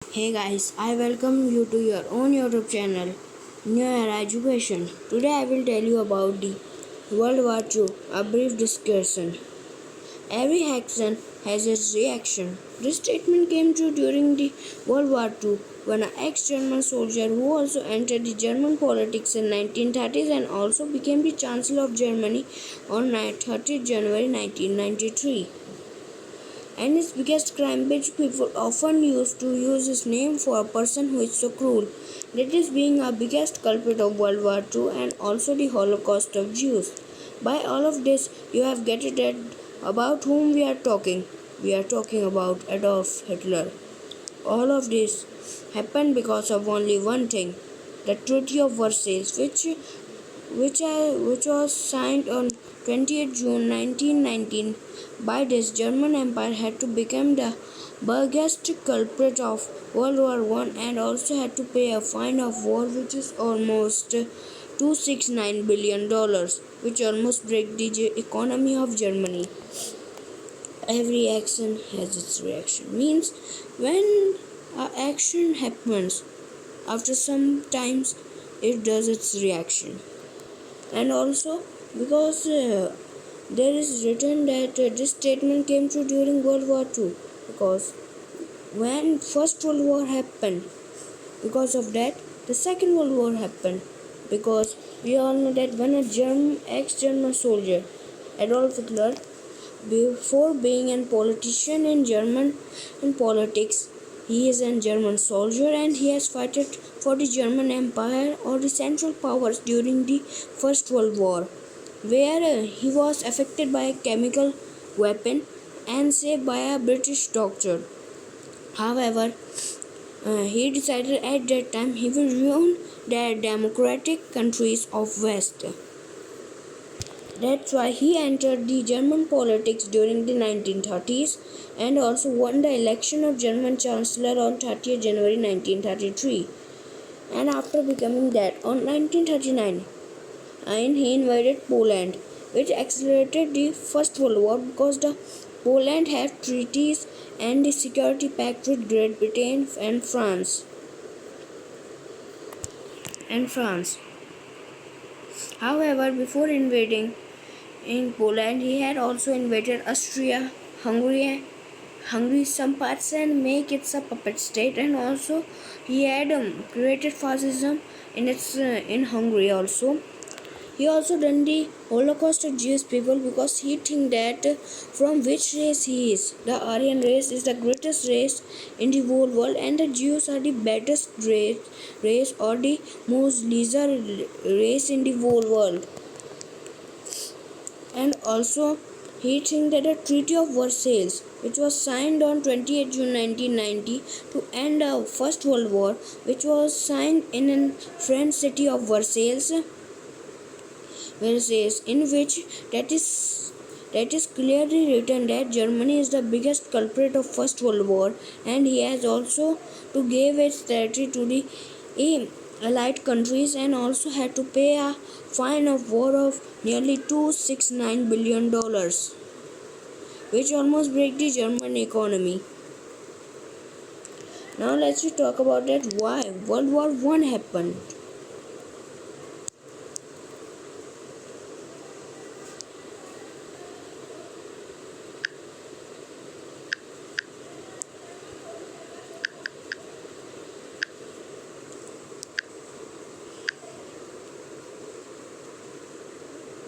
Hey guys, I welcome you to your own YouTube channel, New Era Education. Today I will tell you about the World War II, a brief discussion. Every action has its reaction. This statement came true during the World War II when an ex-German soldier who also entered the German politics in 1930s and also became the Chancellor of Germany on 30th January 1993. And his biggest crime, which people often used to use his name for a person who is so cruel. That is being a biggest culprit of World War II and also the Holocaust of Jews. By all of this, you have getting it about whom we are talking. We are talking about Adolf Hitler. All of this happened because of only one thing, the Treaty of Versailles, which was signed on 20th June 1919. By this, German Empire had to become the biggest culprit of World War One and also had to pay a fine of war, which is almost $269 billion, which almost break the economy of Germany. Every action has its reaction. Means when an action happens, after some times it does its reaction. And also because there is written that this statement came true during World War II, because when First World War happened, because of that the Second World War happened, because we all know that when a ex-German soldier Adolf Hitler, before being a politician in politics, he is a German soldier and he has fought for the German Empire or the Central Powers during the First World War, where he was affected by a chemical weapon and saved by a British doctor. However, he decided at that time he will ruin the democratic countries of West. That's why he entered the German politics during the 1930s and also won the election of German Chancellor on 30th January 1933. And after becoming that, on 1939, and he invaded Poland, which accelerated the First World War because the Poland had treaties and the security pact with Great Britain and France. However, before invading in Poland, he had also invaded Austria, Hungary some parts and make it a puppet state, and also he had created fascism in Hungary also. He also done the Holocaust of Jewish people because he think that from which race he is. The Aryan race is the greatest race in the whole world and the Jews are the baddest race or the most lesser race in the whole world. And also he think that the Treaty of Versailles, which was signed on 28 June 1990 to end the First World War, which was signed in the French city of Versailles, in which that is clearly written that Germany is the biggest culprit of First World War, and he has also to give its territory to the allied countries and also had to pay a fine of war of nearly $269 billion, which almost break the German economy. Now let's talk about that why World War One happened.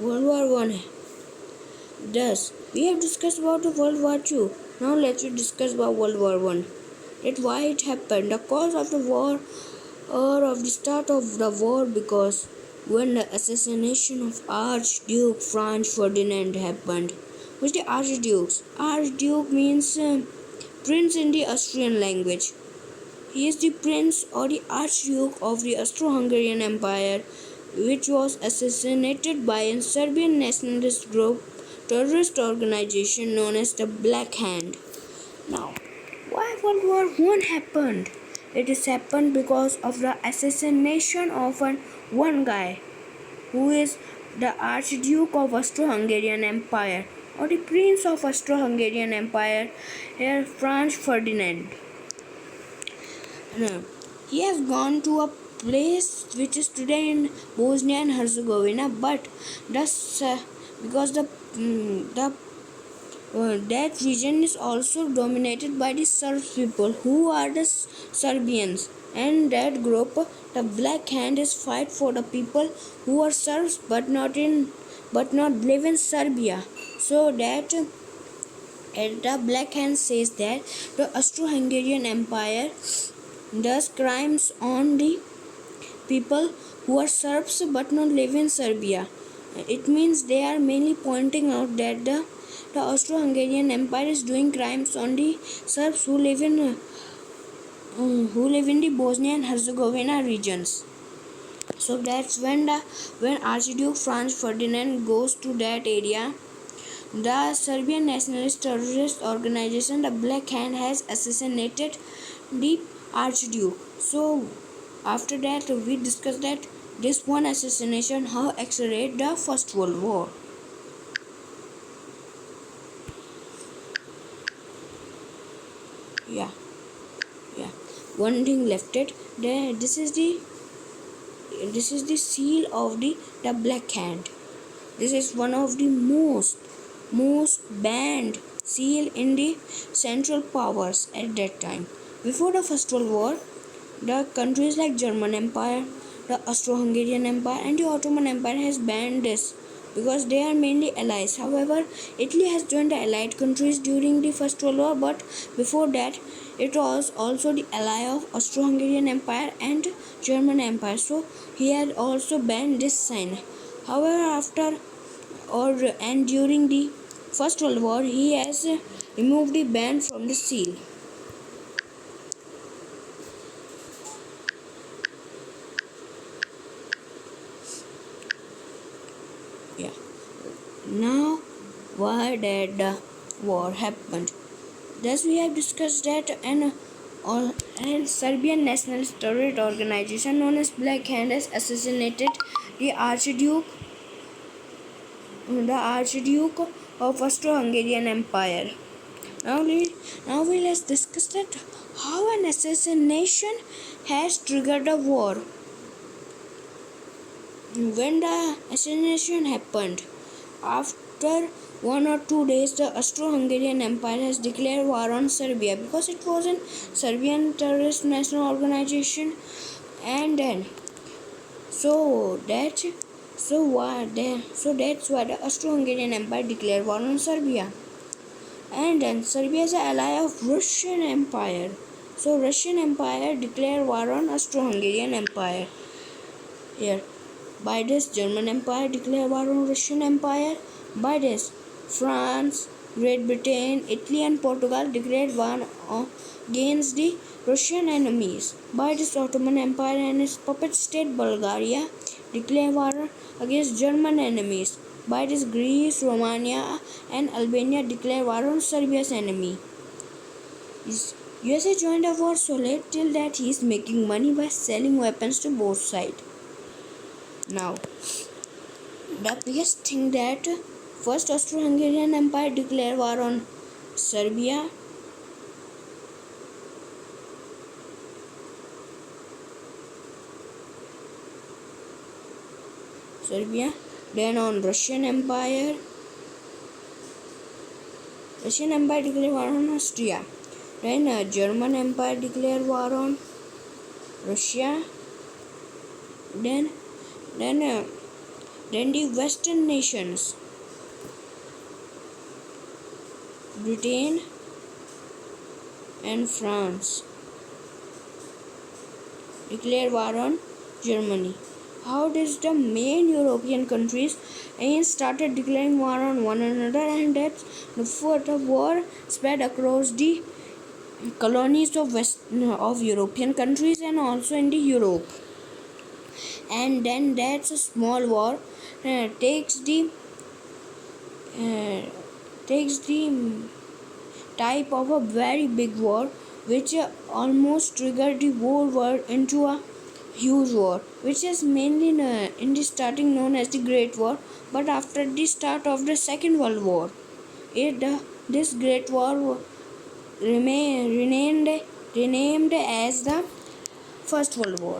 World War One. Thus, we have discussed about the World War II. Now let's discuss about World War One. That why it happened, the cause of the war or of the start of the war, because when the assassination of Archduke Franz Ferdinand happened. Which the Archdukes? Archduke means prince in the Austrian language. He is the prince or the Archduke of the Austro-Hungarian Empire, which was assassinated by a Serbian nationalist group terrorist organization known as the Black Hand. Now, why World War One happened? It is happened because of the assassination of one guy who is the Archduke of Austro-Hungarian Empire or the Prince of Austro-Hungarian Empire, Franz Ferdinand. No. He has gone to a place which is today in Bosnia and Herzegovina, but thus because the that region is also dominated by the Serb people, who are the Serbians, and that group, the Black Hand, is fight for the people who are Serbs but not live in Serbia. So that the Black Hand says that the Austro-Hungarian Empire does crimes on the people who are Serbs but not live in Serbia. It means they are mainly pointing out that the Austro-Hungarian Empire is doing crimes on the Serbs who live in the Bosnia and Herzegovina regions. So that's when Archduke Franz Ferdinand goes to that area, the Serbian nationalist terrorist organization, the Black Hand, has assassinated the Archduke. So after that, we discussed that this one assassination how accelerated the First World War. Yeah, yeah. One thing left it. This is the seal of the Black Hand. This is one of the most banned seal in the Central Powers at that time. Before the First World War, the countries like German Empire, the Austro-Hungarian Empire, and the Ottoman Empire has banned this because they are mainly allies. However, Italy has joined the allied countries during the First World War, but before that, it was also the ally of Austro-Hungarian Empire and German Empire. So he had also banned this sign. However, after or and during the First World War, he has removed the ban from the seal. Yeah. Now, why did the war happened? Thus, we have discussed that an Serbian nationalist terrorist organization known as Black Hand has assassinated the Archduke of Austro-Hungarian Empire. Now we let's discuss that how an assassination has triggered a war. When the assassination happened, after 1 or 2 days, the Austro-Hungarian Empire has declared war on Serbia because it was a Serbian terrorist national organization, and then that's why the Austro-Hungarian Empire declared war on Serbia, and then Serbia is an ally of Russian Empire. So Russian Empire declared war on Austro-Hungarian Empire. Here. By this, German Empire declared war on Russian Empire. By this, France, Great Britain, Italy and Portugal declared war against the Russian enemies. By this, Ottoman Empire and its puppet state Bulgaria declared war against German enemies. By this, Greece, Romania and Albania declared war on Serbia's enemy. USA joined the war so late till that he is making money by selling weapons to both sides. Now, the biggest thing that first Austro-Hungarian Empire declared war on Serbia. Then on Russian Empire. Russian Empire declared war on Austria. Then German Empire declared war on Russia. Then the Western nations, Britain and France, declared war on Germany. How does the main European countries started declaring war on one another, and that the war spread across the colonies of European countries and also in the Europe. And then that's a small war takes the type of a very big war, which almost triggered the whole world into a huge war, which is mainly in the starting known as the Great War. But after the start of the Second World War, this Great War renamed as the First World War.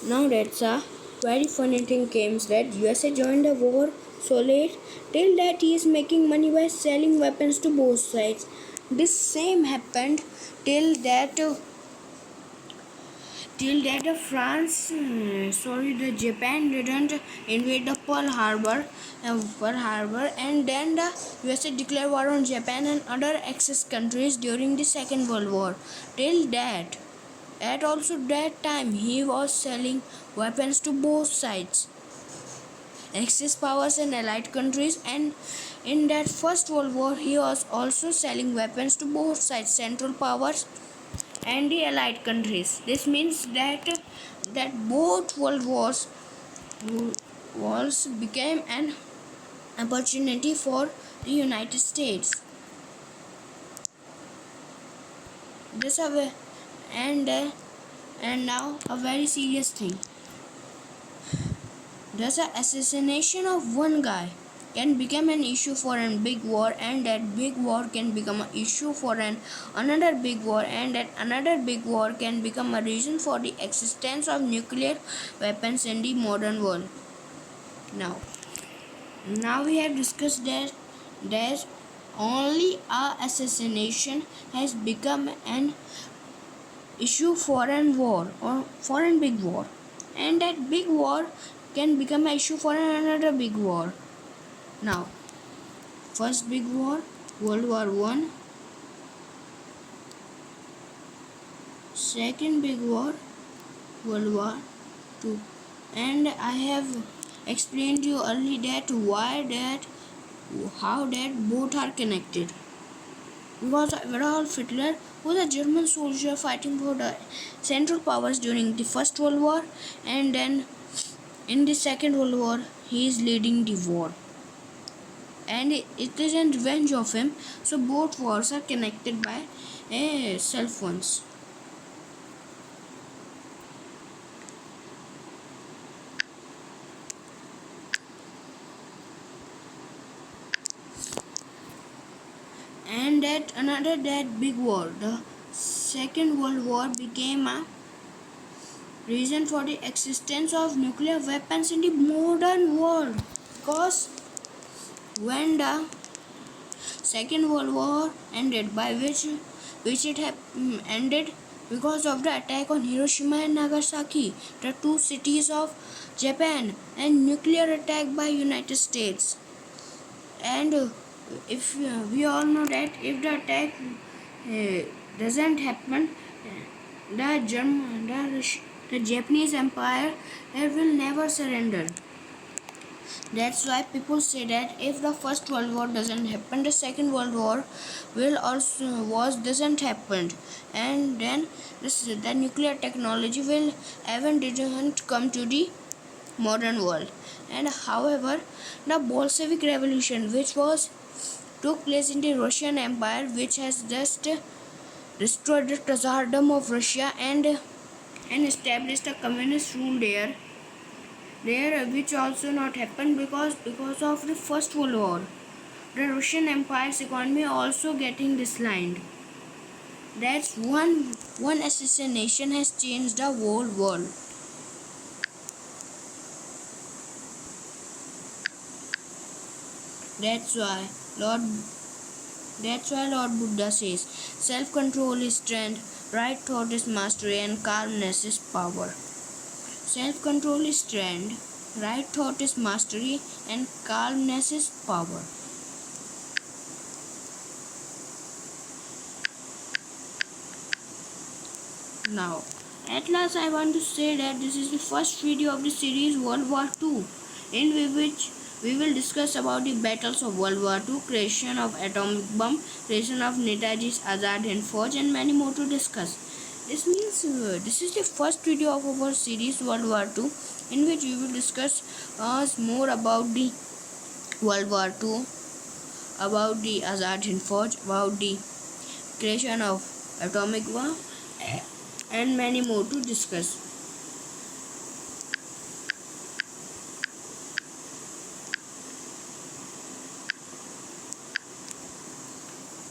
Now that's a very funny thing came that USA joined the war so late till that he is making money by selling weapons to both sides. This same happened till that the Japan didn't invade the Pearl Harbor, and then the USA declared war on Japan and other Axis countries during the Second World War. Till that, at also that time, he was selling weapons to both sides, Axis powers and Allied countries, and in that First World War, he was also selling weapons to both sides, Central powers and the Allied countries. This means that both world wars became an opportunity for the United States. This and now a very serious thing. Thus, the assassination of one guy can become an issue for a big war, and that big war can become an issue for another big war, and that another big war can become a reason for the existence of nuclear weapons in the modern world. Now we have discussed that only a assassination has become an issue for an war or for a big war, and that big war can become an issue for another big war. Now, first big war, World War I. Second big war, World War II. And I have explained to you earlier how that both are connected. Because Adolf Hitler was a German soldier fighting for the Central Powers during the First World War, and then in the Second World War he is leading the war, and it is in revenge of him. So both wars are connected by self ones. And that big war, the Second World War, became a reason for the existence of nuclear weapons in the modern world, because when the Second World War ended, by which it ended because of the attack on Hiroshima and Nagasaki, the two cities of Japan, and nuclear attack by United States. And if we all know that if the attack doesn't happen, the Japanese Empire will never surrender. That's why people say that if the First World War doesn't happen, the Second World War doesn't happen, and then the nuclear technology will even didn't come to the modern world. And however, the Bolshevik Revolution, which took place in the Russian Empire, which has just destroyed the Tsardom of Russia and established a communist rule there, which also not happened because of the First World War. The Russian Empire's economy also getting declined. That's one assassination has changed the whole world. That's why Lord Buddha says, self-control is strength, right thought is mastery, and calmness is power. Self-control is strength, right thought is mastery, and calmness is power. Now, at last I want to say that this is the first video of the series World War II, in which we will discuss about the battles of World War II, creation of atomic bomb, creation of Netaji's Azad Hind Fauj, and many more to discuss. This means this is the first video of our series World War II, in which we will discuss more about the World War II, about the Azad Hind Fauj, about the creation of atomic bomb, and many more to discuss.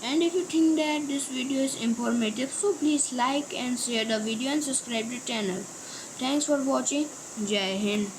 And if you think that this video is informative, so please like and share the video and subscribe the channel. Thanks for watching. Jai Hind.